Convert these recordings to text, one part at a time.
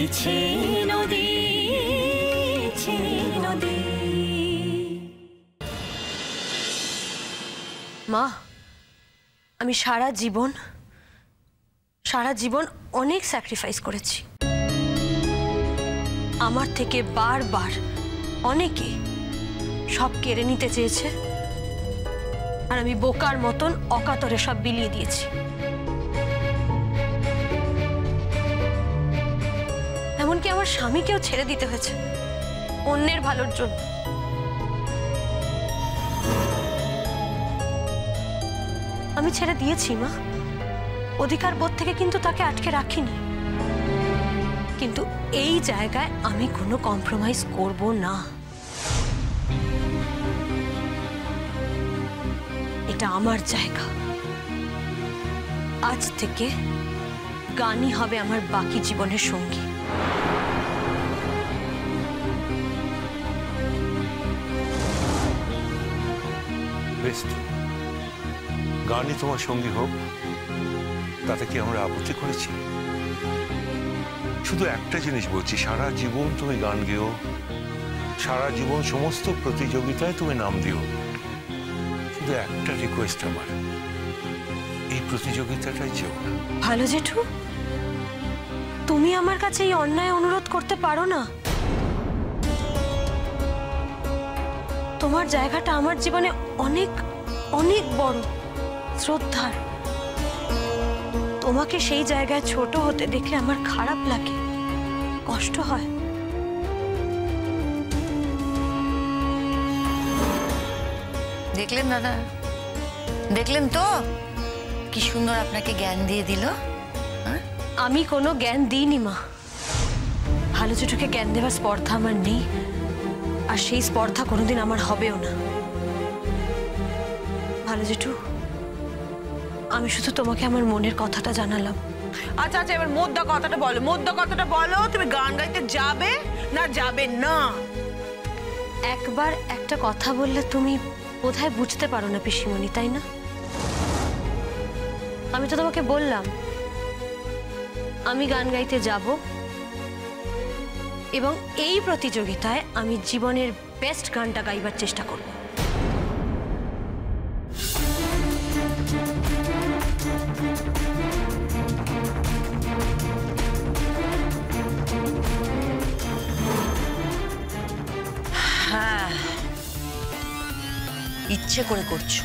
নদী নদী। মা, আমি সারা জীবন অনেক স্যাক্রিফাইস করেছি। আমার থেকে বারবার অনেকে সব কেড়ে নিতে চেয়েছে, আর আমি বোকার মতন অকাতরে সব বিলিয়ে দিয়েছি। এমনকি আমার স্বামীকেও ছেড়ে দিতে হয়েছে অন্যের ভালোর জন্য। আমি ছেড়ে দিয়েছি মা, অধিকার বোধ থেকে কিন্তু তাকে আটকে রাখিনি। কিন্তু এই জায়গায় আমি কোনো কম্প্রোমাইজ করব না। এটা আমার জায়গা। আজ থেকে গানই হবে আমার বাকি জীবনের সঙ্গী। গানই তোমার সঙ্গী হোক, তাতে কি আমরা আপত্তি করেছি? শুধু একটা জিনিস বলছি, সারা জীবন তুমি গান গেও, সারা জীবন সমস্ত প্রতিযোগিতায় তুমি নাম দিও। শুধু একটা রিকোয়েস্ট আমার, এই প্রতিযোগিতাটাই চেও না। ভালো জেঠু, তুমি আমার কাছে এই অন্যায় অনুরোধ করতে পারো না। তোমার জায়গাটা আমার জীবনে অনেক অনেক বড়, শ্রদ্ধার। তোমাকে সেই জায়গায় ছোট হতে দেখলে আমার খারাপ লাগে, কষ্ট হয়। দেখলেন দাদা, দেখলেন তো কি সুন্দর আপনাকে জ্ঞান দিয়ে দিল। আমি কোনো জ্ঞান দিইনি মা। ভালো জেঠুকে জ্ঞান দেওয়ার স্পর্ধা আমার নেই, আর সেই স্পর্ধা কোনোদিন আমার হবেও না। ভালো জেঠু, আমি শুধু তোমাকে আমার মনের কথাটা জানালাম। আচ্ছা আচ্ছা, এবার মোদ্দা কথাটা বলো, মোদ্দা কথাটা বলো। তুমি গান গাইতে যাবে না যাবে না? একবার একটা কথা বললে তুমি বোধহয় বুঝতে পারো না পিসিমণি, তাই না? আমি তো তোমাকে বললাম আমি গান গাইতে যাব, এবং এই প্রতিযোগিতায় আমি জীবনের বেস্ট গানটা গাইবার চেষ্টা করব। হ্যাঁ, ইচ্ছে করে করছো,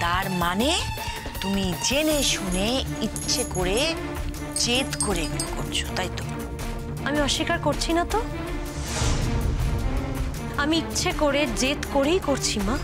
তার মানে তুমি জেনে শুনে ইচ্ছে করে জেদ করে এগুলো করছো, তাই তো? আমি অস্বীকার করছি না তো, আমি ইচ্ছে করে জেদ করেই করছি মা।